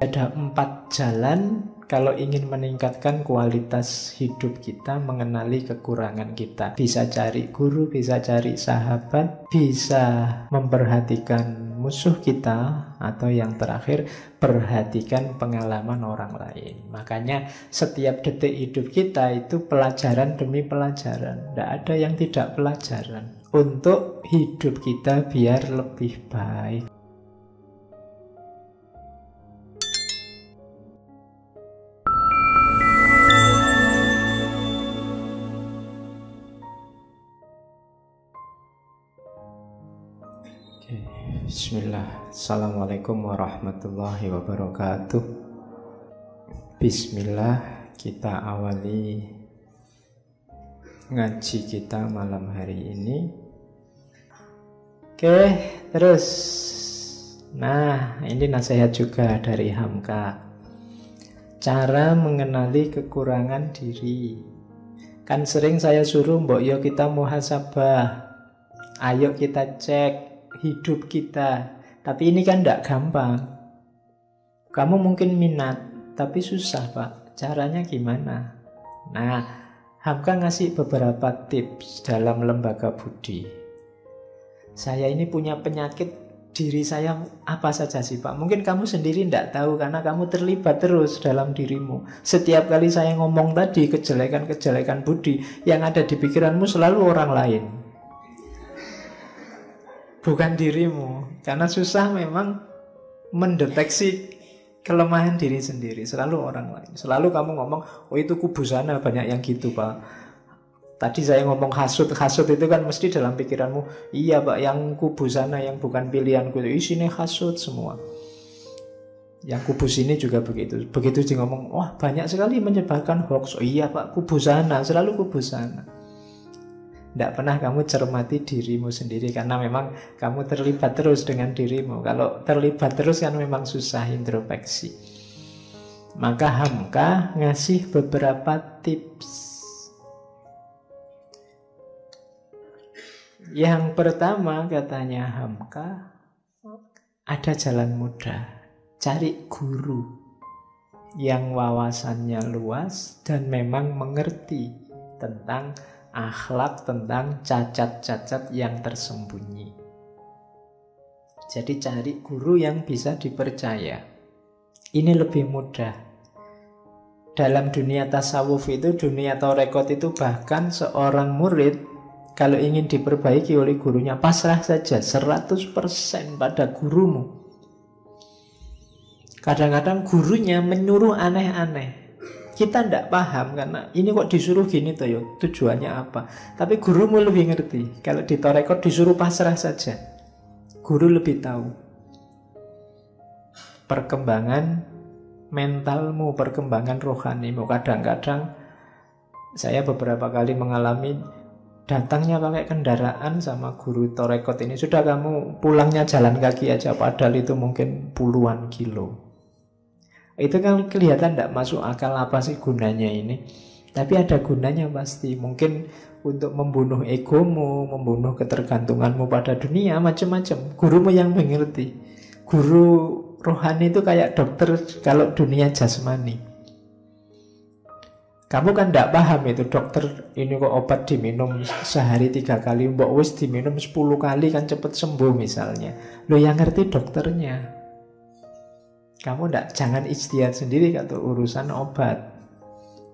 Ada 4 jalan kalau ingin meningkatkan kualitas hidup kita, mengenali kekurangan kita. Bisa cari guru, bisa cari sahabat, bisa memperhatikan musuh kita, atau yang terakhir, perhatikan pengalaman orang lain. Makanya setiap detik hidup kita itu pelajaran demi pelajaran. Tidak ada yang tidak pelajaran untuk hidup kita biar lebih baik. Bismillah. Assalamualaikum warahmatullahi wabarakatuh. Bismillah, kita awali ngaji kita malam hari ini. Oke, terus. Nah, ini nasihat juga dari Hamka. Cara mengenali kekurangan diri. Kan sering saya suruh, mbok yo kita muhasabah. Ayo kita cek hidup kita. Tapi ini kan tidak gampang. Kamu mungkin minat, tapi susah Pak. Caranya gimana? Nah, Hamka ngasih beberapa tips dalam lembaga budi. Saya ini punya penyakit diri saya apa saja sih Pak? Mungkin kamu sendiri tidak tahu karena kamu terlibat terus dalam dirimu. Setiap kali saya ngomong tadi kejelekan-kejelekan budi, yang ada di pikiranmu selalu orang lain, bukan dirimu. Karena susah memang mendeteksi kelemahan diri sendiri. Selalu orang lain. Selalu kamu ngomong, oh itu kubu sana, banyak yang gitu Pak. Tadi saya ngomong hasut itu kan mesti dalam pikiranmu, iya Pak, yang kubu sana, yang bukan pilihanku, isinya hasut semua. Yang kubu sini juga begitu. Begitu dia ngomong, wah banyak sekali menyebarkan hoax. Oh iya Pak, kubu sana, selalu kubu sana. Tidak pernah kamu cermati dirimu sendiri karena memang kamu terlibat terus dengan dirimu. Kalau terlibat terus kan memang susah introspeksi. Maka Hamka ngasih beberapa tips. Yang pertama katanya Hamka, ada jalan mudah. Cari guru yang wawasannya luas dan memang mengerti tentang akhlak, tentang cacat-cacat yang tersembunyi. Jadi cari guru yang bisa dipercaya. Ini lebih mudah. Dalam dunia tasawuf itu, dunia tarekat itu, bahkan seorang murid kalau ingin diperbaiki oleh gurunya, pasrah saja 100% pada gurumu. Kadang-kadang gurunya menyuruh aneh-aneh. Kita tidak paham karena ini kok disuruh gini toh ya, tujuannya apa. Tapi gurumu lebih ngerti. Kalau di tarekat disuruh pasrah saja, guru lebih tahu perkembangan mentalmu, perkembangan rohanimu. Kadang-kadang saya beberapa kali mengalami datangnya pakai kendaraan sama guru tarekat ini, sudah kamu pulangnya jalan kaki aja, padahal itu mungkin puluhan kilo. Itu kan kelihatan tidak masuk akal, apa sih gunanya ini. Tapi ada gunanya pasti. Mungkin untuk membunuh egomu, membunuh ketergantunganmu pada dunia, macam-macam. Gurumu yang mengerti. Guru rohani itu kayak dokter kalau dunia jasmani. Kamu kan tidak paham itu, dokter ini kok obat diminum sehari 3 kali, mbok wis diminum 10 kali kan cepet sembuh misalnya. Lo yang ngerti dokternya. Kamu jangan ijtihad sendiri atau urusan obat.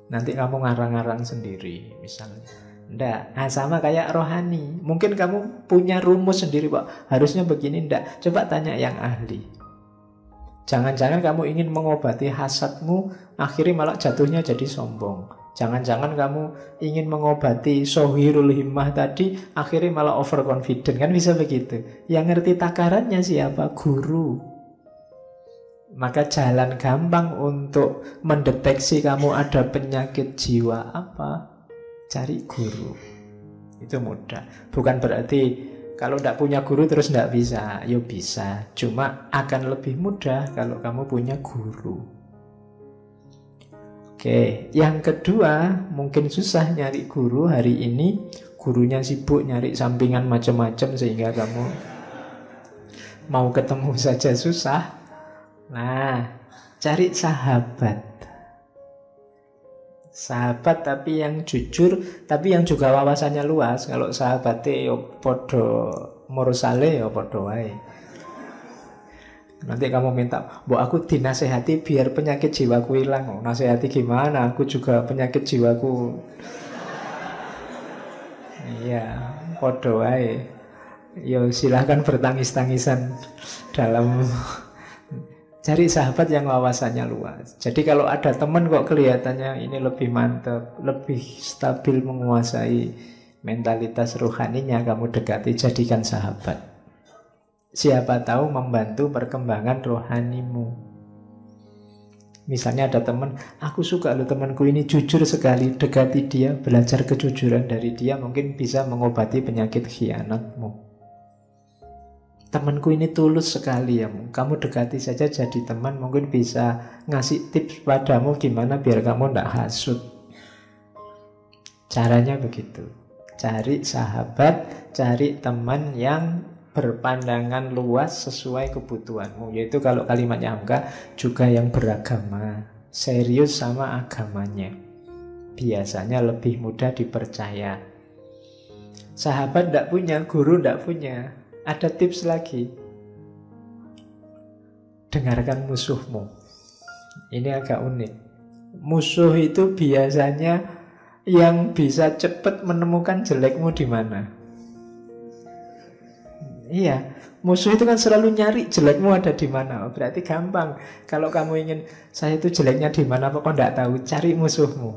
Nanti kamu ngarang-ngarang sendiri misalnya. Nggak. Nah, sama kayak rohani. Mungkin kamu punya rumus sendiri Pak, harusnya begini. Nggak. Coba tanya yang ahli. Jangan-jangan kamu ingin mengobati hasadmu, akhirnya malah jatuhnya jadi sombong. Jangan-jangan kamu ingin mengobati sohirul himmah tadi, akhirnya malah overconfident. Kan bisa begitu. Yang ngerti takarannya siapa? Guru. Maka jalan gampang untuk mendeteksi kamu ada penyakit jiwa apa, cari guru. Itu mudah. Bukan berarti kalau tidak punya guru terus tidak bisa. Ya bisa, cuma akan lebih mudah kalau kamu punya guru. Oke, yang kedua, mungkin susah nyari guru hari ini. Gurunya sibuk nyari sampingan macam-macam sehingga kamu mau ketemu saja susah. Nah, Cari sahabat. Sahabat tapi yang jujur, tapi yang juga wawasannya luas. Kalau sahabatnya yo podo mursale yo podo wae. Nanti kamu minta, "Mbok aku dinasehati biar penyakit jiwaku hilang." Oh, nasehati gimana? Aku juga penyakit jiwaku. Iya, podo wae. Yo silahkan bertangis-tangisan dalam cari sahabat yang wawasannya luas. Jadi kalau ada teman kok kelihatannya ini lebih mantap, lebih stabil menguasai mentalitas rohaninya, kamu dekati, jadikan sahabat. Siapa tahu membantu perkembangan rohanimu. Misalnya ada teman, aku suka loh temanku ini jujur sekali, dekati dia, belajar kejujuran dari dia, mungkin bisa mengobati penyakit khianatmu. Temanku ini tulus sekali ya, kamu dekati saja jadi teman, mungkin bisa ngasih tips padamu gimana biar kamu tidak hasut. Caranya begitu. Cari sahabat, cari teman yang berpandangan luas sesuai kebutuhanmu. Yaitu kalau kalimatnya Hamka juga yang beragama, serius sama agamanya. Biasanya lebih mudah dipercaya. Sahabat tidak punya, guru tidak punya. Ada tips lagi. Dengarkan musuhmu. Ini agak unik. Musuh itu biasanya yang bisa cepat menemukan jelekmu di mana. Iya, musuh itu kan selalu nyari jelekmu ada di mana. Berarti gampang. Kalau kamu ingin saya itu jeleknya di mana, kok tidak tahu, cari musuhmu.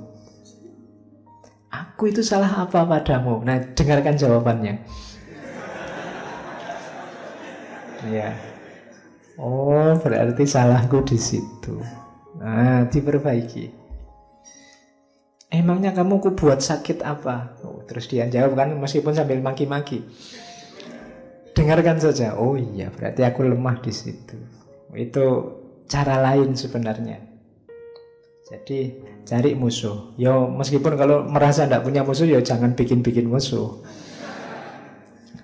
Aku itu salah apa padamu? Nah, dengarkan jawabannya. Ya. Oh, berarti salahku di situ. Nah, diperbaiki. Emangnya kamu ku buat sakit apa? Oh, terus dia jawab kan meskipun sambil maki-maki. Dengarkan saja. Oh iya, berarti aku lemah di situ. Itu cara lain sebenarnya. Jadi cari musuh. Yo, meskipun kalau merasa tidak punya musuh, yo jangan bikin-bikin musuh.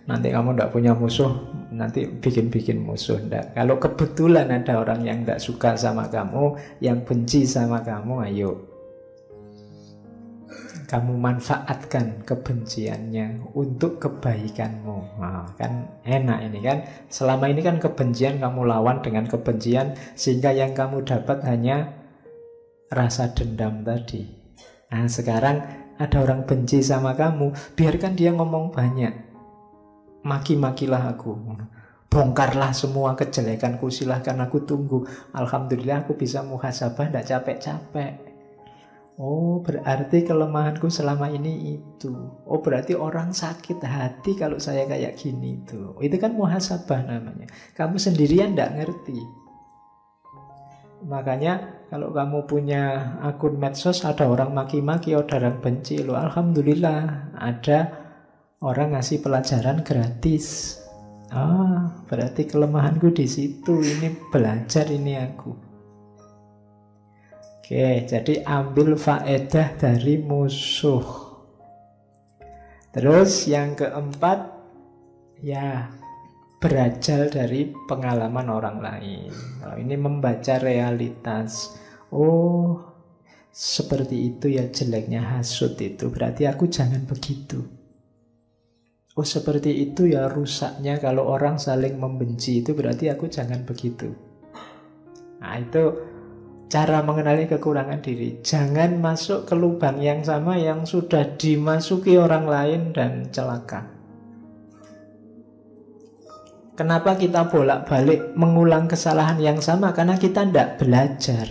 Nanti kamu tidak punya musuh, nanti bikin-bikin musuh. Nggak. Kalau kebetulan ada orang yang tidak suka sama kamu, yang benci sama kamu, ayo kamu manfaatkan kebenciannya untuk kebaikanmu. Nah, kan enak ini kan. Selama ini kan kebencian kamu lawan dengan kebencian, sehingga yang kamu dapat hanya rasa dendam tadi. Nah, sekarang ada orang benci sama kamu, biarkan dia ngomong banyak. Maki-makilah aku, bongkarlah semua kejelekanku, silahkan aku tunggu. Alhamdulillah aku bisa muhasabah, tidak capek-capek. Oh, berarti kelemahanku selama ini itu. Oh, berarti orang sakit hati kalau saya kayak gini itu. Itu kan muhasabah namanya. Kamu sendirian tidak ngerti. Makanya kalau kamu punya akun medsos, ada orang maki-maki, ada orang benci, loh, alhamdulillah ada orang ngasih pelajaran gratis. Ah, berarti kelemahanku di situ. Ini belajar ini aku. Oke, jadi ambil faedah dari musuh. Terus yang keempat, ya belajar dari pengalaman orang lain. Kalau ini membaca realitas. Oh, seperti itu ya jeleknya hasut itu. Berarti aku jangan begitu. Oh, seperti itu ya rusaknya kalau orang saling membenci itu, berarti aku jangan begitu. Nah, itu cara mengenali kekurangan diri. Jangan masuk ke lubang yang sama yang sudah dimasuki orang lain dan celaka. Kenapa kita bolak-balik mengulang kesalahan yang sama? Karena kita tidak belajar.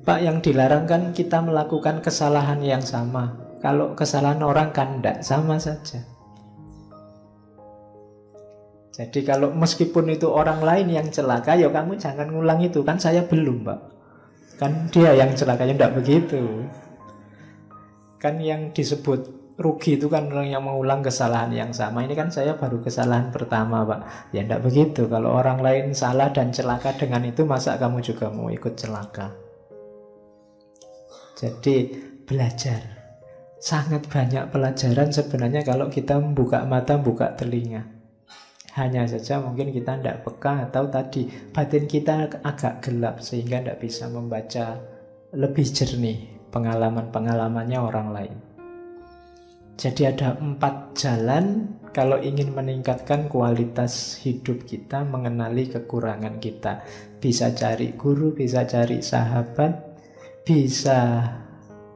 Pak, yang dilarang kan kita melakukan kesalahan yang sama. Kalau kesalahan orang kan tidak, sama saja. Jadi kalau meskipun itu orang lain yang celaka, ya kamu jangan ngulang itu. Kan saya belum, Pak. Kan dia yang celakanya, tidak begitu. Kan yang disebut rugi itu kan orang yang mengulang kesalahan yang sama. Ini kan saya baru kesalahan pertama, Pak. Ya tidak begitu. Kalau orang lain salah dan celaka dengan itu, masa kamu juga mau ikut celaka? Jadi belajar. Sangat banyak pelajaran sebenarnya kalau kita membuka mata, buka telinga. Hanya saja mungkin kita tidak peka atau tadi batin kita agak gelap sehingga tidak bisa membaca lebih jernih pengalaman-pengalamannya orang lain. Jadi ada 4 jalan kalau ingin meningkatkan kualitas hidup kita, mengenali kekurangan kita. Bisa cari guru, bisa cari sahabat, bisa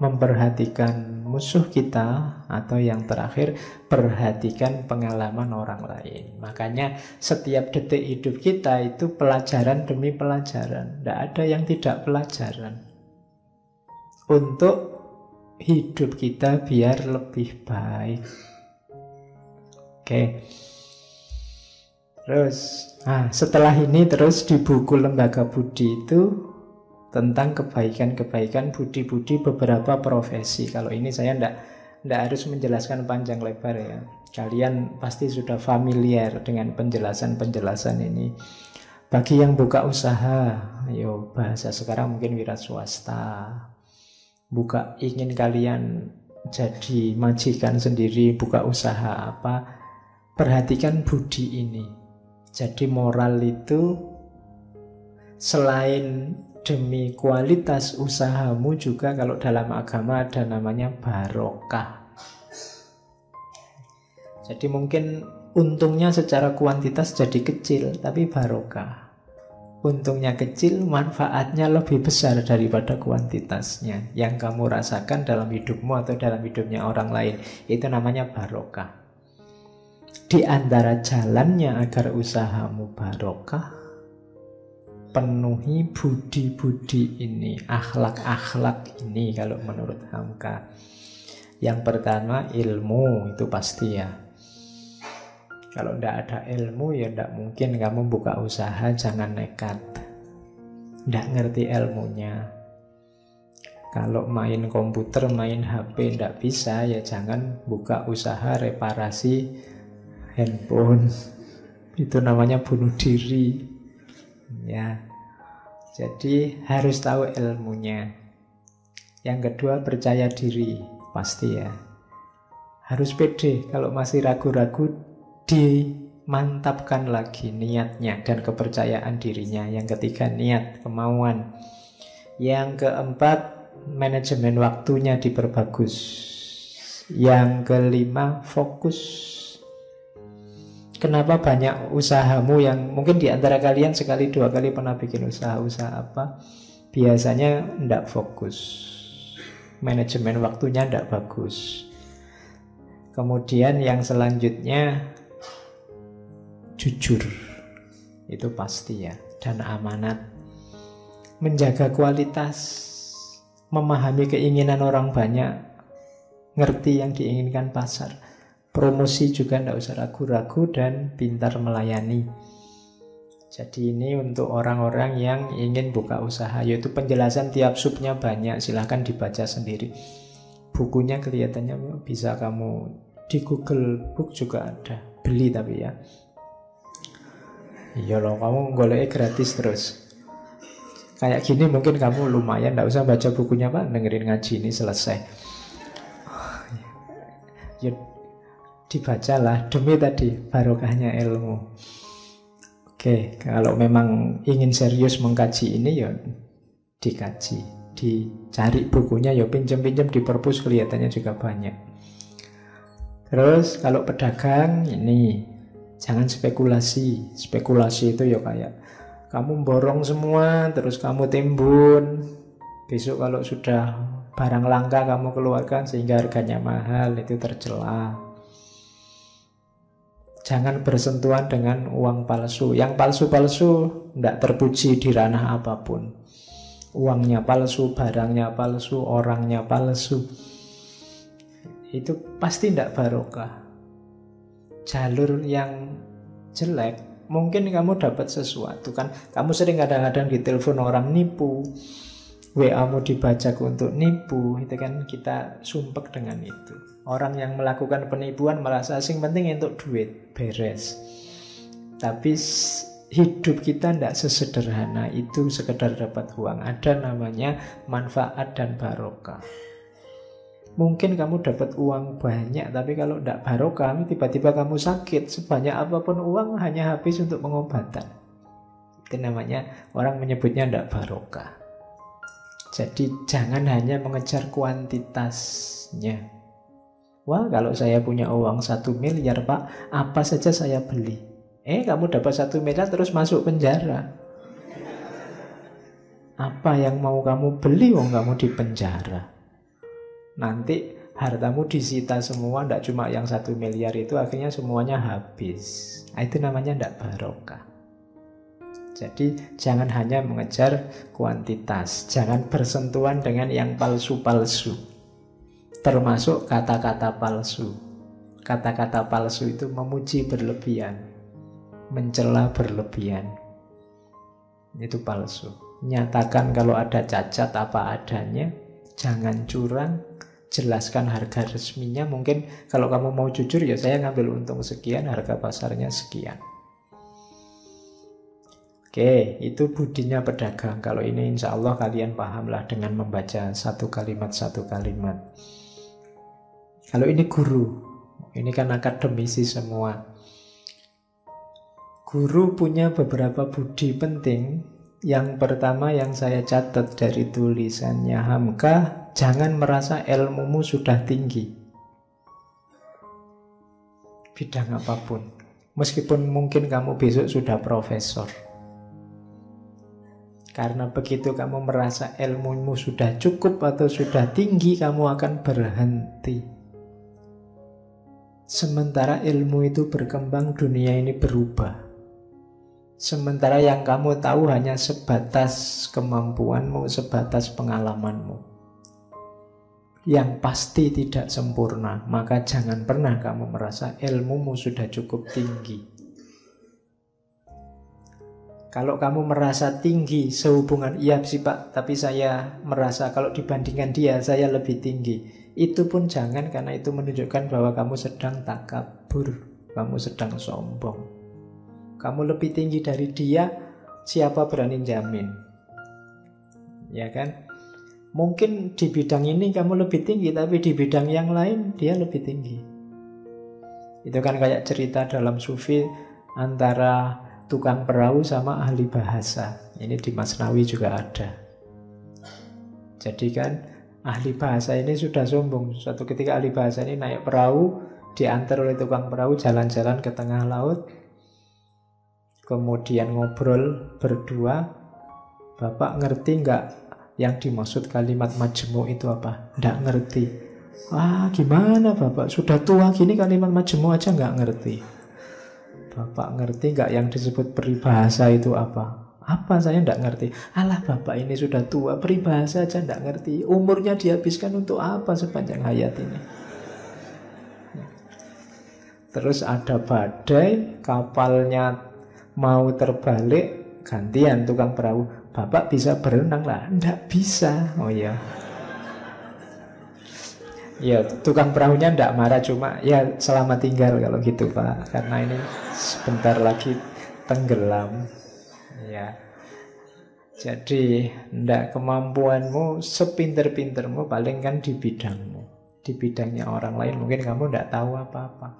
memperhatikan musuh kita, atau yang terakhir, perhatikan pengalaman orang lain. Makanya setiap detik hidup kita itu pelajaran demi pelajaran. Tidak ada yang tidak pelajaran. Untuk hidup kita biar lebih baik. Oke. Terus, setelah ini terus di buku Lembaga Budi itu tentang kebaikan-kebaikan budi-budi beberapa profesi. Kalau ini saya tidak harus menjelaskan panjang lebar ya. Kalian pasti sudah familiar dengan penjelasan-penjelasan ini. Bagi yang buka usaha, ayo bahasa sekarang mungkin wira swasta. Ingin kalian jadi majikan sendiri, buka usaha apa, perhatikan budi ini. Jadi moral itu selain demi kualitas usahamu juga kalau dalam agama ada namanya barokah. Jadi mungkin untungnya secara kuantitas jadi kecil, tapi barokah. Untungnya kecil, manfaatnya lebih besar daripada kuantitasnya. Yang kamu rasakan dalam hidupmu atau dalam hidupnya orang lain, itu namanya barokah. Di antara jalannya agar usahamu barokah, penuhi budi-budi ini, akhlak-akhlak ini kalau menurut Hamka. Yang pertama ilmu, itu pasti ya. Kalau tidak ada ilmu ya tidak mungkin kamu buka usaha, jangan nekat. Tidak ngerti ilmunya. Kalau main komputer, main HP tidak bisa, ya jangan buka usaha reparasi handphone. Itu namanya bunuh diri. Ya, jadi harus tahu ilmunya. Yang kedua percaya diri, pasti ya. Harus pede. Kalau masih ragu-ragu, dimantapkan lagi niatnya dan kepercayaan dirinya. Yang ketiga niat, kemauan. Yang keempat manajemen waktunya diperbagus. Yang kelima fokus. Kenapa banyak usahamu yang mungkin di antara kalian sekali dua kali pernah bikin usaha apa, biasanya tidak fokus, manajemen waktunya tidak bagus. Kemudian yang selanjutnya jujur, itu pasti ya, dan amanat, menjaga kualitas, memahami keinginan orang banyak, ngerti yang diinginkan pasar. Promosi juga tidak usah ragu-ragu dan pintar melayani. Jadi ini untuk orang-orang yang ingin buka usaha, yaitu penjelasan tiap subnya banyak, silahkan dibaca sendiri. Bukunya kelihatannya bisa kamu di Google Book juga ada, beli tapi ya. Iya loh, kamu goleknya gratis terus. Kayak gini mungkin kamu lumayan, tidak usah baca bukunya Pak, dengerin ngaji ini selesai. Ya, dibacalah demi tadi barokahnya ilmu. Oke, kalau memang ingin serius mengkaji ini ya dikaji, dicari bukunya, ya pinjam-pinjam di perpus, kelihatannya juga banyak. Terus kalau pedagang ini jangan spekulasi. Spekulasi itu ya kayak kamu borong semua terus kamu timbun, besok kalau sudah barang langka kamu keluarkan sehingga harganya mahal, itu tercela. Jangan bersentuhan dengan uang palsu. Yang palsu-palsu tidak terpuji di ranah apapun. Uangnya palsu, barangnya palsu, orangnya palsu. Itu pasti tidak barokah. Jalur yang jelek, mungkin kamu dapat sesuatu kan. Kamu sering kadang-kadang ditelepon orang nipu, WA-mu dibajak untuk nipu, itu kan kita sumpek dengan itu. Orang yang melakukan penipuan merasa asing, penting untuk duit, beres. Tapi hidup kita tidak sesederhana itu sekedar dapat uang. Ada namanya manfaat dan barokah. Mungkin kamu dapat uang banyak, tapi kalau tidak barokah, tiba-tiba kamu sakit, sebanyak apapun uang hanya habis untuk pengobatan. Itu namanya, orang menyebutnya tidak barokah. Jadi jangan hanya mengejar kuantitasnya. Wah, kalau saya punya uang 1 miliar Pak, apa saja saya beli. Kamu dapat 1 miliar terus masuk penjara. Apa yang mau kamu beli, wong kamu di penjara. Nanti hartamu disita semua, tidak cuma yang 1 miliar itu, akhirnya semuanya habis. Itu namanya tidak barokah. Jadi jangan hanya mengejar kuantitas, jangan bersentuhan dengan yang palsu-palsu. Termasuk kata-kata palsu. Kata-kata palsu itu memuji berlebihan, mencela berlebihan. Itu palsu. Nyatakan kalau ada cacat apa adanya, jangan curang, jelaskan harga resminya. Mungkin kalau kamu mau jujur, ya saya ngambil untung sekian, harga pasarnya sekian. Oke, itu budinya pedagang. Kalau ini insya Allah kalian pahamlah dengan membaca satu kalimat. Kalau ini guru, ini kan akademisi semua. Guru punya beberapa budi penting. Yang pertama yang saya catat dari tulisannya Hamka, jangan merasa ilmumu sudah tinggi. Bidang apapun. Meskipun mungkin kamu besok sudah profesor. Karena begitu kamu merasa ilmumu sudah cukup atau sudah tinggi, kamu akan berhenti. Sementara ilmu itu berkembang, dunia ini berubah. Sementara yang kamu tahu hanya sebatas kemampuanmu, sebatas pengalamanmu. Yang pasti tidak sempurna, maka jangan pernah kamu merasa ilmumu sudah cukup tinggi. Kalau kamu merasa tinggi sehubungan, iya sih Pak, tapi saya merasa kalau dibandingkan dia, saya lebih tinggi. Itu pun jangan, karena itu menunjukkan bahwa kamu sedang takabur, kamu sedang sombong. Kamu lebih tinggi dari dia, siapa berani jamin? Ya kan? Mungkin di bidang ini kamu lebih tinggi, tapi di bidang yang lain dia lebih tinggi. Itu kan kayak cerita dalam sufi antara tukang perahu sama ahli bahasa. Ini di Masnawi juga ada. Jadi kan ahli bahasa ini sudah sombong. Suatu ketika ahli bahasa ini naik perahu, diantar oleh tukang perahu jalan-jalan ke tengah laut. Kemudian ngobrol berdua. Bapak ngerti nggak yang dimaksud kalimat majmu itu apa? Nggak ngerti. Gimana Bapak? Sudah tua gini kalimat majmu aja nggak ngerti. Bapak ngerti nggak yang disebut peribahasa itu apa? Apa saya nggak ngerti? Alah Bapak ini sudah tua, peribahasa aja nggak ngerti. Umurnya dihabiskan untuk apa sepanjang hayat ini? Terus ada badai, kapalnya mau terbalik, gantian tukang perahu. Bapak bisa berenang lah? Nggak bisa. Oh iya. Ya, tukang perahunya ndak marah, cuma ya selamat tinggal kalau gitu Pak, karena ini sebentar lagi tenggelam. Ya. Jadi ndak, kemampuanmu sepinter-pintermu paling kan di bidangmu. Di bidangnya orang lain mungkin kamu ndak tahu apa-apa.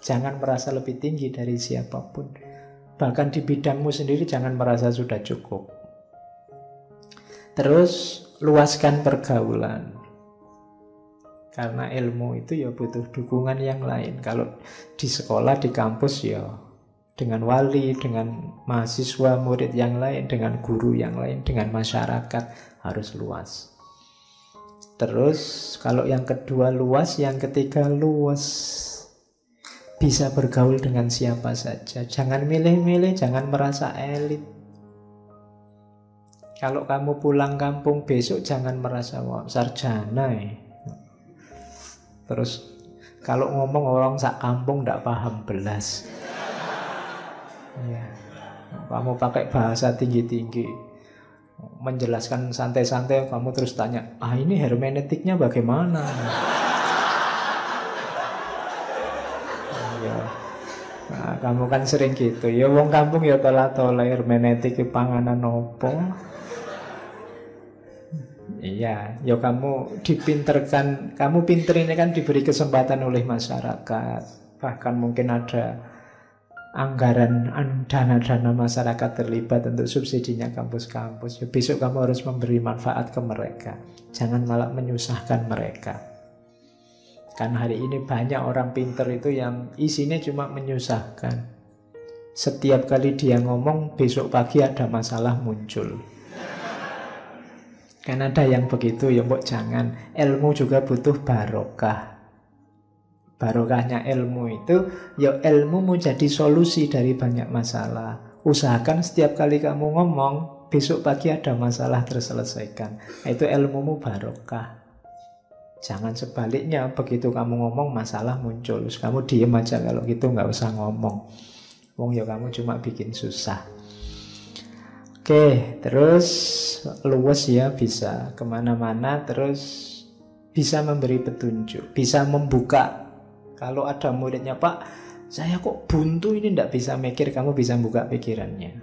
Jangan merasa lebih tinggi dari siapapun. Bahkan di bidangmu sendiri jangan merasa sudah cukup. Terus luaskan pergaulan. Karena ilmu itu ya butuh dukungan yang lain. Kalau di sekolah, di kampus ya dengan wali, dengan mahasiswa, murid yang lain, dengan guru yang lain, dengan masyarakat, harus luas. Terus kalau yang kedua luas, yang ketiga luas. Bisa bergaul dengan siapa saja. Jangan milih-milih, jangan merasa elit. Kalau kamu pulang kampung besok jangan merasa sarjana Terus kalau ngomong orang sak kampung ndak paham belas. Ya. Kamu pakai bahasa tinggi-tinggi, menjelaskan santai-santai, kamu terus tanya, ini hermeneutiknya bagaimana? Ya. Nah, kamu kan sering gitu. Ya wong kampung ya tola-tola hermeneutik panganan opo. Iya, ya kamu dipinterkan, kamu pinter ini kan diberi kesempatan oleh masyarakat. Bahkan mungkin ada anggaran dana-dana masyarakat terlibat untuk subsidinya kampus-kampus. Ya, besok kamu harus memberi manfaat ke mereka. Jangan malah menyusahkan mereka. Kan hari ini banyak orang pinter itu yang isinya cuma menyusahkan. Setiap kali dia ngomong, besok pagi ada masalah muncul. Kan ada yang begitu, ya mbok jangan. Ilmu juga butuh barokah. Barokahnya ilmu itu, ya ilmu menjadi solusi dari banyak masalah. Usahakan setiap kali kamu ngomong, besok pagi ada masalah terselesaikan. Itu ilmumu barokah. Jangan sebaliknya, begitu kamu ngomong masalah muncul. Terus kamu diem aja, kalau gitu nggak usah ngomong. Wong ya kamu cuma bikin susah. Oke, terus luwes ya, bisa kemana-mana, terus bisa memberi petunjuk, bisa membuka. Kalau ada muridnya, Pak, saya kok buntu ini, tidak bisa mikir, kamu bisa buka pikirannya.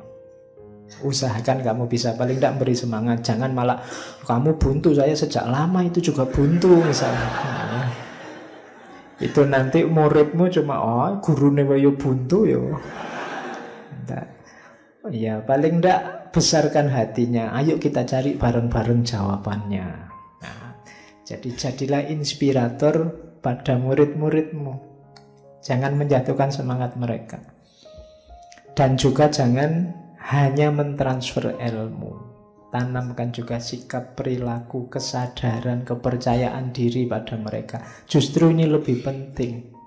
Usahakan kamu bisa, paling tidak beri semangat. Jangan malah, kamu buntu, saya sejak lama itu juga buntu misalnya. Nah, itu nanti muridmu cuma, oh gurune wae buntu yo. Ya paling tidak besarkan hatinya. Ayo kita cari bareng-bareng jawabannya. Nah, jadi jadilah inspirator pada murid-muridmu. Jangan menjatuhkan semangat mereka. Dan juga jangan hanya mentransfer ilmu. Tanamkan juga sikap, perilaku, kesadaran, kepercayaan diri pada mereka. Justru ini lebih penting.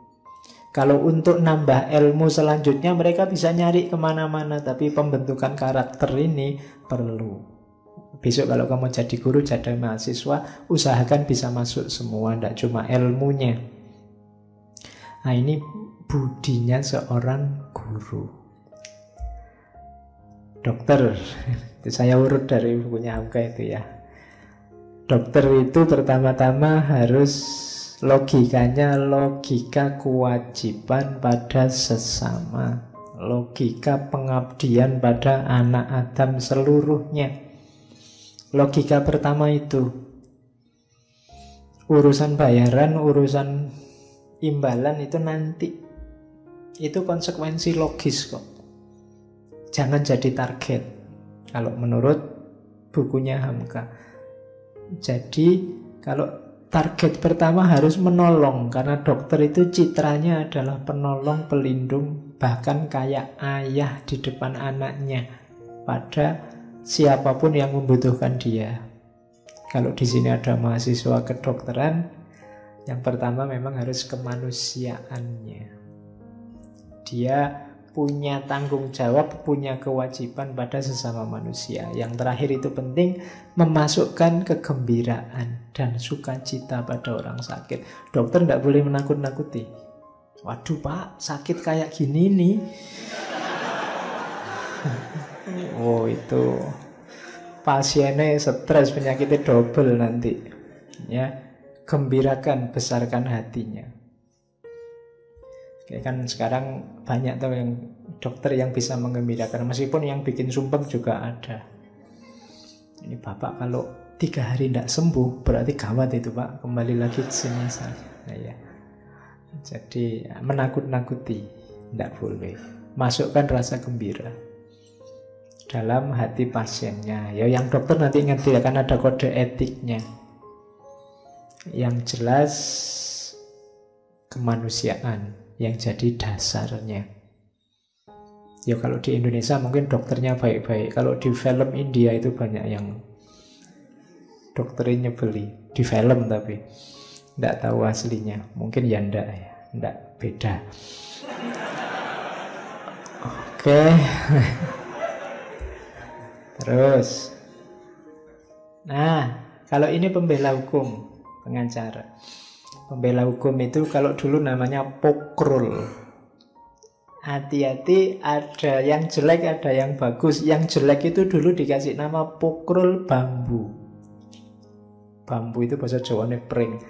Kalau untuk nambah ilmu selanjutnya mereka bisa nyari kemana-mana. Tapi pembentukan karakter ini perlu. Besok kalau kamu jadi guru, jadi mahasiswa, usahakan bisa masuk semua, tidak cuma ilmunya. Nah ini budinya seorang guru. Dokter, itu saya urut dari bukunya Hamka itu ya. Dokter itu pertama-tama harus logikanya logika kewajiban pada sesama, logika pengabdian pada anak Adam seluruhnya. Logika pertama itu. Urusan bayaran, urusan imbalan itu nanti. Itu konsekuensi logis kok. Jangan jadi target. Kalau menurut bukunya Hamka. Jadi kalau target pertama harus menolong, karena dokter itu citranya adalah penolong, pelindung, bahkan kayak ayah di depan anaknya pada siapapun yang membutuhkan dia. Kalau di sini ada mahasiswa kedokteran, yang pertama memang harus kemanusiaannya. Dia punya tanggung jawab, punya kewajiban pada sesama manusia. Yang terakhir itu penting, memasukkan kegembiraan dan sukacita pada orang sakit. Dokter tidak boleh menakut-nakuti. Waduh Pak, sakit kayak gini nih. Oh itu pasiennya stres, penyakitnya double nanti. Ya, gembirakan, besarkan hatinya. Kayak kan sekarang banyak tuh yang dokter yang bisa menggembirakan, meskipun yang bikin sumpah juga ada. Ini Bapak kalau 3 hari tidak sembuh berarti gawat itu Pak, kembali lagi ke sini saya. Nah, ya. Jadi menakut-nakuti tidak boleh. Masukkan rasa gembira dalam hati pasiennya. Ya yang dokter nanti ngerti, akan ada kode etiknya. Yang jelas kemanusiaan yang jadi dasarnya. Ya kalau di Indonesia mungkin dokternya baik-baik. Kalau di film India itu banyak yang dokternya nyebeli. Di film tapi tidak tahu aslinya. Mungkin ya ndak beda. Oke. Terus. Nah, kalau ini pembela hukum, pengacara. Pembela hukum itu kalau dulu namanya pokrul. Hati-hati, ada yang jelek, ada yang bagus. Yang jelek itu dulu dikasih nama pokrul bambu. Bambu itu bahasa Jawane pring.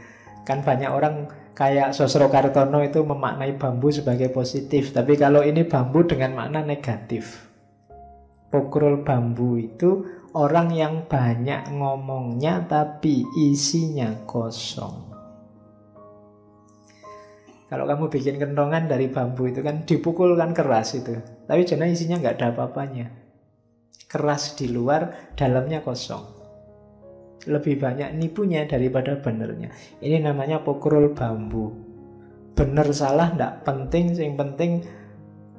Kan banyak orang kayak Sosro Kartono itu memaknai bambu sebagai positif. Tapi kalau ini bambu dengan makna negatif. Pokrol bambu itu orang yang banyak ngomongnya tapi isinya kosong. Kalau kamu bikin kentongan dari bambu itu kan dipukul kan keras itu, tapi jangan isinya nggak ada apa-apanya. Keras di luar, dalamnya kosong. Lebih banyak nipunya daripada benernya. Ini namanya pokrol bambu. Bener salah nggak penting, yang penting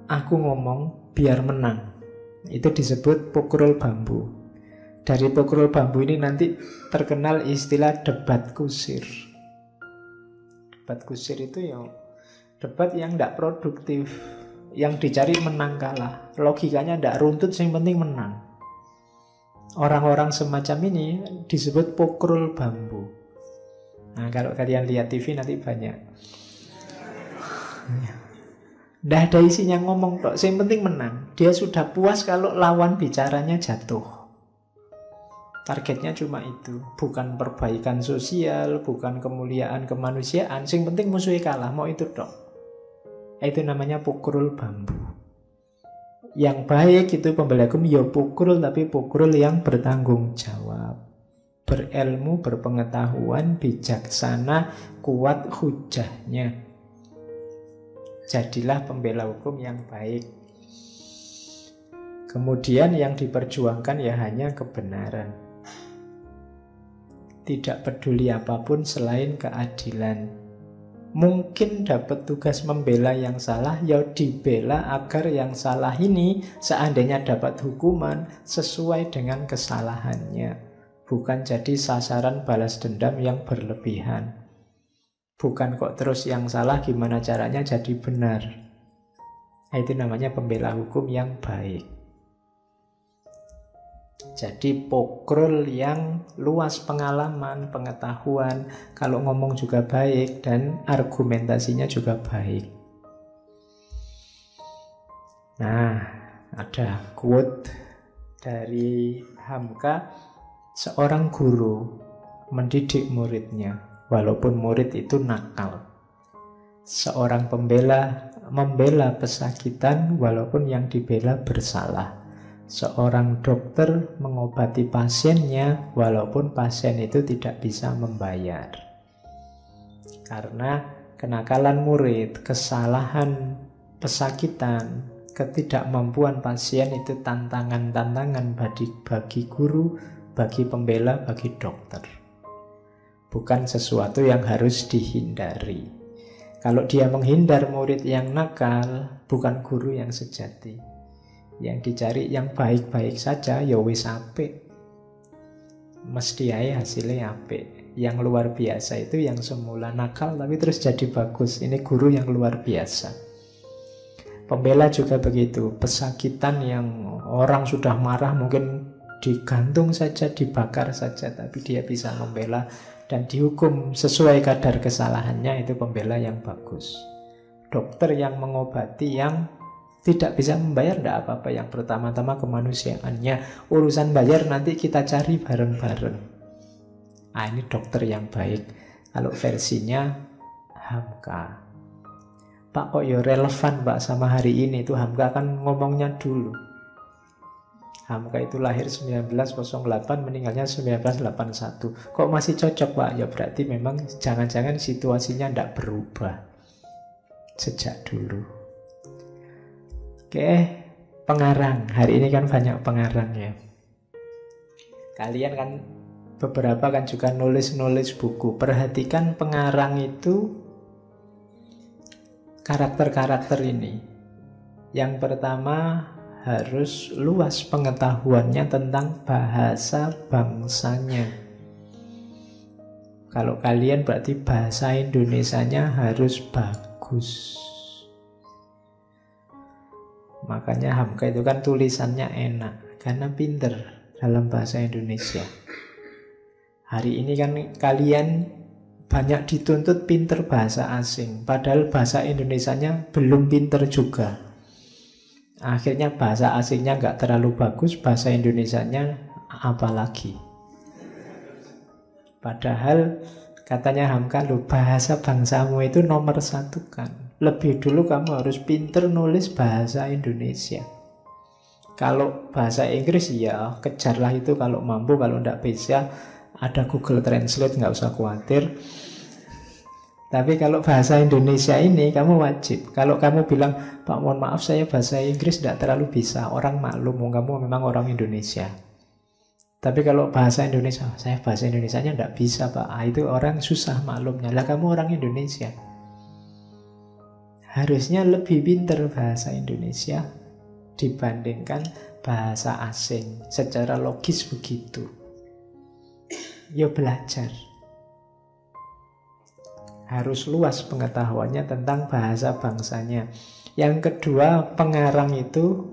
aku ngomong biar menang. Itu disebut pokrol bambu. Dari pokrol bambu ini nanti terkenal istilah debat kusir. Debat kusir itu debat yang tidak produktif, yang dicari menang kalah. Logikanya tidak runtut, yang penting menang. Orang-orang semacam ini disebut pokrol bambu. Nah, kalau kalian lihat TV nanti banyak. Tidak ada isinya ngomong tok, yang penting menang. Dia sudah puas kalau lawan bicaranya jatuh. Targetnya cuma itu, bukan perbaikan sosial, bukan kemuliaan kemanusiaan. Yang penting musuhnya kalah, mau itu tok. Itu namanya pokrol bambu. Yang baik itu pembela hukum ya pokrol, tapi pokrol yang bertanggung jawab, berilmu, berpengetahuan, bijaksana, kuat hujahnya. Jadilah pembela hukum yang baik. Kemudian yang diperjuangkan ya hanya kebenaran. Tidak peduli apapun selain keadilan. Mungkin dapat tugas membela yang salah, ya dibela agar yang salah ini seandainya dapat hukuman sesuai dengan kesalahannya. Bukan jadi sasaran balas dendam yang berlebihan. Bukan kok terus yang salah gimana caranya jadi benar. Itu namanya pembela hukum yang baik. Jadi pokrol yang luas pengalaman, pengetahuan, kalau ngomong juga baik dan argumentasinya juga baik. Nah, ada quote dari Hamka, seorang guru mendidik muridnya. Walaupun murid itu nakal. Seorang pembela membela pesakitan walaupun yang dibela bersalah. Seorang dokter mengobati pasiennya walaupun pasien itu tidak bisa membayar. Karena kenakalan murid, kesalahan pesakitan, ketidakmampuan pasien itu tantangan-tantangan bagi guru, bagi pembela, bagi dokter. Bukan sesuatu yang harus dihindari. Kalau dia menghindar murid yang nakal, bukan guru yang sejati. Yang dicari yang baik-baik saja, ya wis apik. Mesti aja hasilnya apik. Yang luar biasa itu yang semula nakal tapi terus jadi bagus. Ini guru yang luar biasa. Pembela juga begitu. Pesakitan yang orang sudah marah mungkin digantung saja, dibakar saja, tapi dia bisa membela dan dihukum sesuai kadar kesalahannya, itu pembela yang bagus. Dokter yang mengobati yang tidak bisa membayar, tidak apa-apa. Yang pertama-tama kemanusiaannya. Urusan bayar nanti kita cari bareng-bareng. Ini dokter yang baik. Kalau versinya Hamka. Pak, kok ya relevan Pak sama hari ini? Itu Hamka kan ngomongnya dulu. Hamka itu lahir 1908, meninggalnya 1981. Kok masih cocok Pak? Ya berarti memang jangan-jangan situasinya tidak berubah sejak dulu. Oke, pengarang. Hari ini kan banyak pengarang ya. Kalian kan beberapa kan juga nulis-nulis buku. Perhatikan pengarang itu karakter-karakter ini. Yang pertama, harus luas pengetahuannya tentang bahasa bangsanya. Kalau kalian berarti bahasa Indonesianya harus bagus. Makanya Hamka itu kan tulisannya enak, karena pinter dalam bahasa Indonesia. Hari ini kan kalian banyak dituntut pinter bahasa asing, padahal bahasa Indonesianya belum pinter juga. Akhirnya bahasa asingnya nggak terlalu bagus, bahasa Indonesianya apalagi. Padahal katanya Hamka, loh, bahasa bangsamu itu nomor 1 kan. Lebih dulu kamu harus pinter nulis bahasa Indonesia. Kalau bahasa Inggris ya kejarlah itu kalau mampu, kalau tidak bisa ada Google Translate, nggak usah khawatir. Tapi kalau bahasa Indonesia ini kamu wajib. Kalau kamu bilang, Pak mohon maaf saya bahasa Inggris tidak terlalu bisa, orang maklum, kamu memang orang Indonesia. Tapi kalau bahasa Indonesia, saya bahasa Indonesianya tidak bisa Pak, itu orang susah maklumnya. Lah kamu orang Indonesia, harusnya lebih pintar bahasa Indonesia dibandingkan bahasa asing. Secara logis begitu. Yo belajar. Harus luas pengetahuannya tentang bahasa bangsanya. Yang kedua, pengarang itu,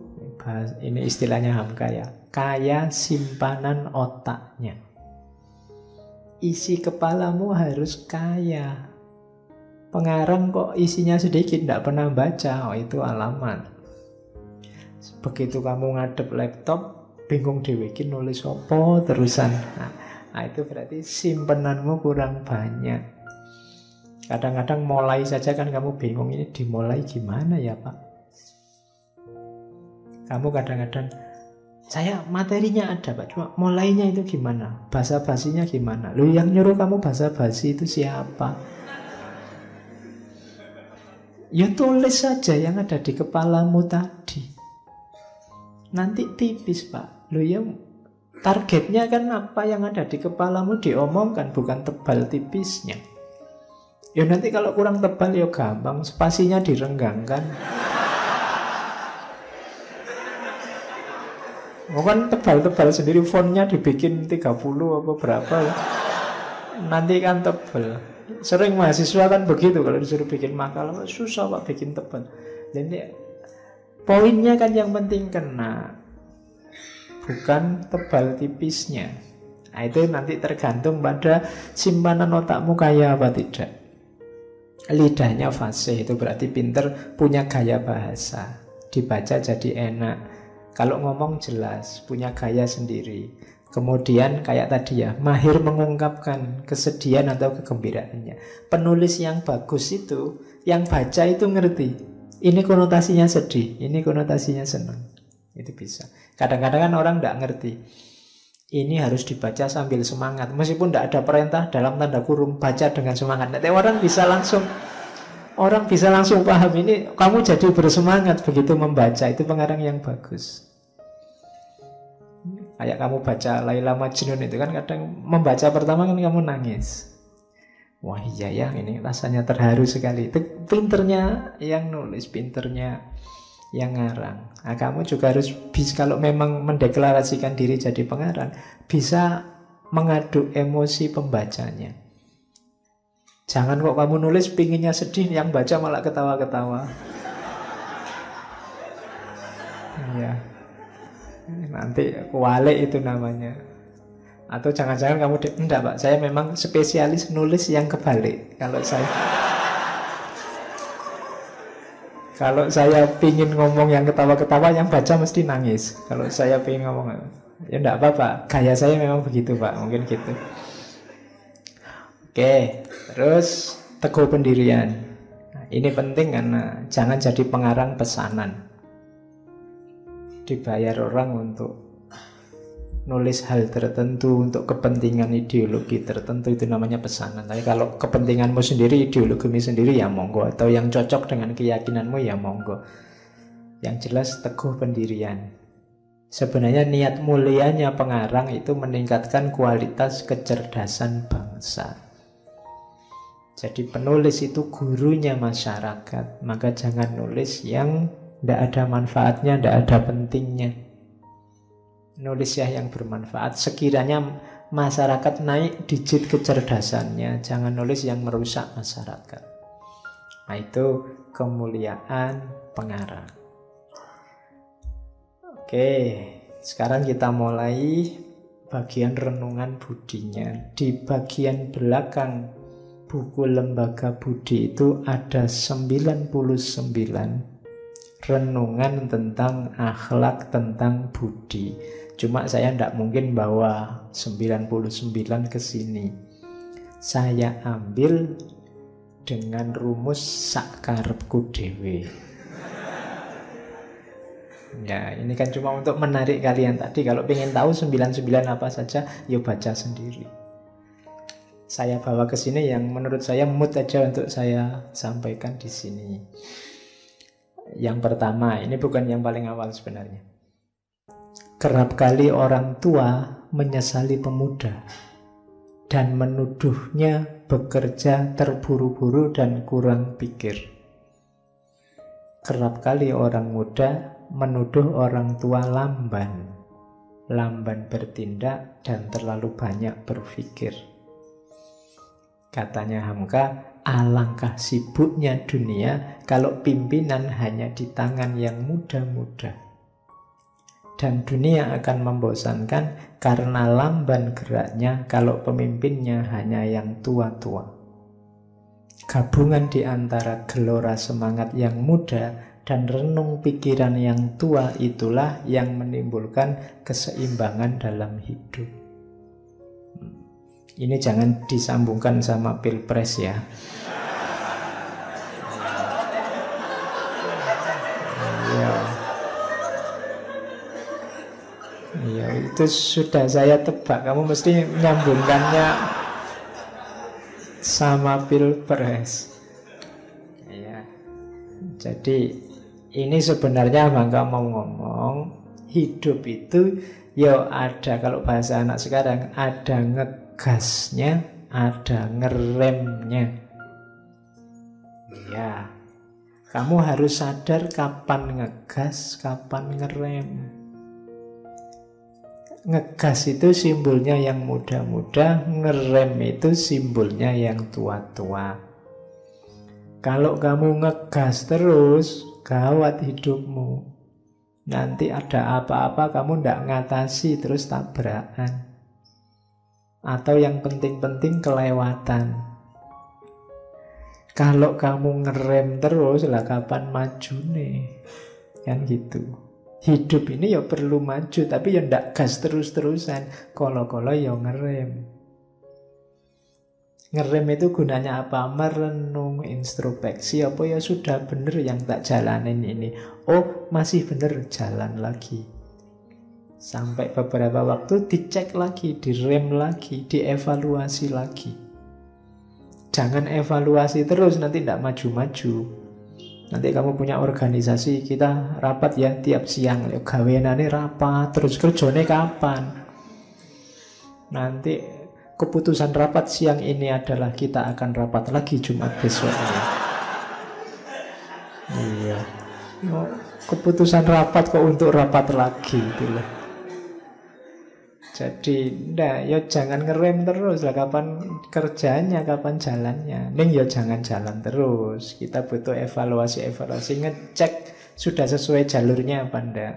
ini istilahnya Hamka ya, kaya simpanan otaknya. Isi kepalamu harus kaya. Pengarang kok isinya sedikit, tidak pernah baca, itu alamat. Begitu kamu ngadep laptop, bingung dibikin nulis apa terusan. Nah, itu berarti simpenanmu kurang banyak. Kadang-kadang mulai saja kan kamu bingung, ini dimulai gimana ya Pak? Kamu kadang-kadang, saya materinya ada Pak, cuma mulainya itu gimana? Basa-basinya gimana? Loh, yang nyuruh kamu basa-basi itu siapa? Ya tulis saja yang ada di kepalamu tadi. Nanti tipis Pak. Loh ya, targetnya kan apa yang ada di kepalamu diomongkan, bukan tebal tipisnya. Ya nanti kalau kurang tebal ya gampang, spasinya direnggangkan. Kan tebal-tebal sendiri, fontnya dibikin 30 apa berapa ya. Nanti kan tebal. Sering mahasiswa kan begitu, kalau disuruh bikin makalah susah Pak bikin tebal. Jadi poinnya kan yang penting kena, bukan tebal tipisnya. Nah, itu nanti tergantung pada simpanan otakmu kaya apa tidak. Lidahnya fasih, itu berarti pinter, punya gaya bahasa, dibaca jadi enak. Kalau ngomong jelas, punya gaya sendiri. Kemudian kayak tadi ya, mahir mengungkapkan kesedihan atau kegembiraannya. Penulis yang bagus itu, yang baca itu ngerti, ini konotasinya sedih, ini konotasinya senang. Itu bisa. Kadang-kadang kan orang tidak ngerti, ini harus dibaca sambil semangat, meskipun tidak ada perintah dalam tanda kurung, baca dengan semangat. Nanti orang bisa langsung paham, ini kamu jadi bersemangat begitu membaca. Itu pengarang yang bagus. Kayak kamu baca Laila Majnun itu kan, kadang membaca pertama kan kamu nangis. Wah iya ya, ini rasanya terharu sekali. Itu pinternya yang nulis, pinternya yang ngarang. Nah, kamu juga harus bisa, kalau memang mendeklarasikan diri jadi pengarang, bisa mengaduk emosi pembacanya. Jangan kok kamu nulis pinginnya sedih, yang baca malah ketawa-ketawa. Iya. Nanti kualik itu namanya. Atau jangan-jangan kamu enggak Pak, saya memang spesialis nulis yang kebalik. Kalau saya pingin ngomong yang ketawa-ketawa, yang baca mesti nangis. Kalau saya pingin ngomong, ya enggak apa-apa, gaya saya memang begitu Pak, mungkin gitu. Oke, terus teguh pendirian. Nah, ini penting karena jangan jadi pengarang pesanan. Dibayar orang untuk nulis hal tertentu, untuk kepentingan ideologi tertentu, itu namanya pesanan. Tapi kalau kepentinganmu sendiri, ideologimu sendiri, ya monggo. Atau yang cocok dengan keyakinanmu, ya monggo. Yang jelas teguh pendirian. Sebenarnya niat mulianya pengarang itu meningkatkan kualitas kecerdasan bangsa. Jadi penulis itu gurunya masyarakat. Maka jangan nulis yang tidak ada manfaatnya, tidak ada pentingnya. Nulis ya yang bermanfaat. Sekiranya masyarakat naik digit kecerdasannya, jangan nulis yang merusak masyarakat. Nah, itu kemuliaan pengarang. Oke, sekarang kita mulai bagian renungan budinya. Di bagian belakang buku Lembaga Budi itu ada 99 renungan tentang akhlak, tentang budi. Cuma saya tidak mungkin bawa 99 ke sini. Saya ambil dengan rumus sakarepku dhewe. Ya, ini kan cuma untuk menarik kalian tadi. Kalau pengen tahu 99 apa saja, yuk baca sendiri. Saya bawa ke sini yang menurut saya mood aja untuk saya sampaikan di sini. Yang pertama, ini bukan yang paling awal sebenarnya. Kerap kali orang tua menyesali pemuda dan menuduhnya bekerja terburu-buru dan kurang pikir. Kerap kali orang muda menuduh orang tua lamban bertindak dan terlalu banyak berpikir. Katanya Hamka, alangkah sibuknya dunia kalau pimpinan hanya di tangan yang muda-muda. Dan dunia akan membosankan karena lamban geraknya kalau pemimpinnya hanya yang tua-tua. Gabungan di antara gelora semangat yang muda dan renung pikiran yang tua itulah yang menimbulkan keseimbangan dalam hidup. Ini jangan disambungkan sama pilpres ya. Iya, itu sudah saya tebak. Kamu mesti menyambungkannya sama pilpres. Ya. Jadi ini sebenarnya Bangka mau ngomong hidup itu ya ada, kalau bahasa anak sekarang, ada ngegasnya, ada ngeremnya. Ya, kamu harus sadar kapan ngegas, kapan ngerem. Ngegas itu simbolnya yang muda-muda, ngerem itu simbolnya yang tua-tua. Kalau kamu ngegas terus, gawat hidupmu. Nanti ada apa-apa kamu ndak ngatasi, terus tabrakan. Atau yang penting-penting kelewatan. Kalau kamu ngerem terus, lah kapan maju nih? Kan gitu. Hidup ini ya perlu maju, tapi ya ndak gas terus-terusan. Kolo-kolo ya ngerem. Ngerem itu gunanya apa? Merenung, introspeksi. Apa ya sudah bener yang tak jalanin ini. Oh masih bener, jalan lagi. Sampai beberapa waktu dicek lagi, direm lagi, dievaluasi lagi. Jangan evaluasi terus, nanti ndak maju-maju. Nanti kamu punya organisasi, kita rapat ya tiap siang, gawenane rapat, terus kerjane kapan? Nanti keputusan rapat siang ini adalah kita akan rapat lagi Jumat besoknya. Iya. Keputusan rapat kok untuk rapat lagi itulah. Jadi, ya jangan ngerem terus lah. Kapan kerjanya, kapan jalannya. Ning ya jangan jalan terus. Kita butuh evaluasi, ngecek sudah sesuai jalurnya apa enggak.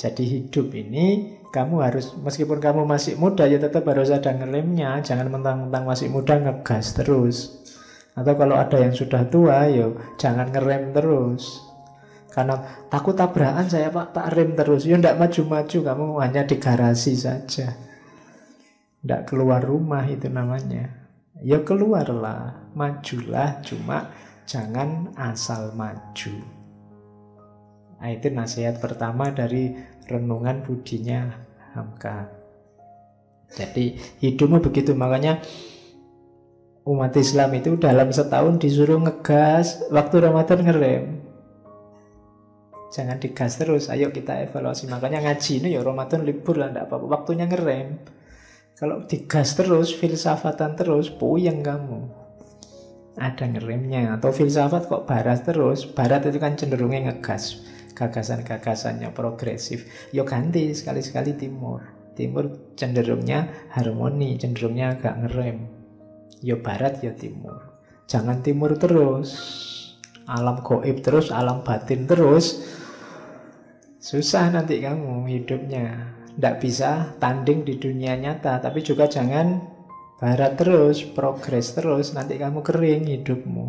Jadi hidup ini kamu harus, meskipun kamu masih muda, ya tetap harus ada ngeremnya. Jangan mentang-mentang masih muda ngegas terus. Atau kalau ada yang sudah tua, ya jangan ngerem terus. Karena takut tabrakan saya Pak, tak rem terus. Ya ndak maju-maju, kamu hanya di garasi saja. Ndak keluar rumah itu namanya. Ya keluarlah, majulah, cuma jangan asal maju. Nah, itu nasihat pertama dari renungan budinya Hamka. Jadi hidupmu begitu, makanya umat Islam itu dalam setahun disuruh ngegas, waktu Ramadan ngerem. Jangan digas terus, ayo kita evaluasi. Makanya ngaji ini ya Ramadan libur lah, enggak apa-apa, waktunya ngerem. Kalau digas terus, filsafatan terus, puyeng kamu. Ada ngeremnya. Atau filsafat kok barat terus. Barat itu kan cenderungnya ngegas, gagasan-gagasannya progresif. Yo ganti sekali-sekali timur. Timur cenderungnya harmoni, cenderungnya agak ngerem. Yo barat, yo timur. Jangan timur terus, alam gaib terus, alam batin terus. Susah nanti kamu hidupnya. Tidak bisa tanding di dunia nyata. Tapi juga jangan barat terus, progres terus. Nanti kamu kering hidupmu.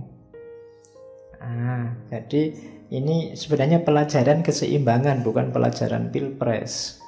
Jadi ini sebenarnya pelajaran keseimbangan, bukan pelajaran pilpres.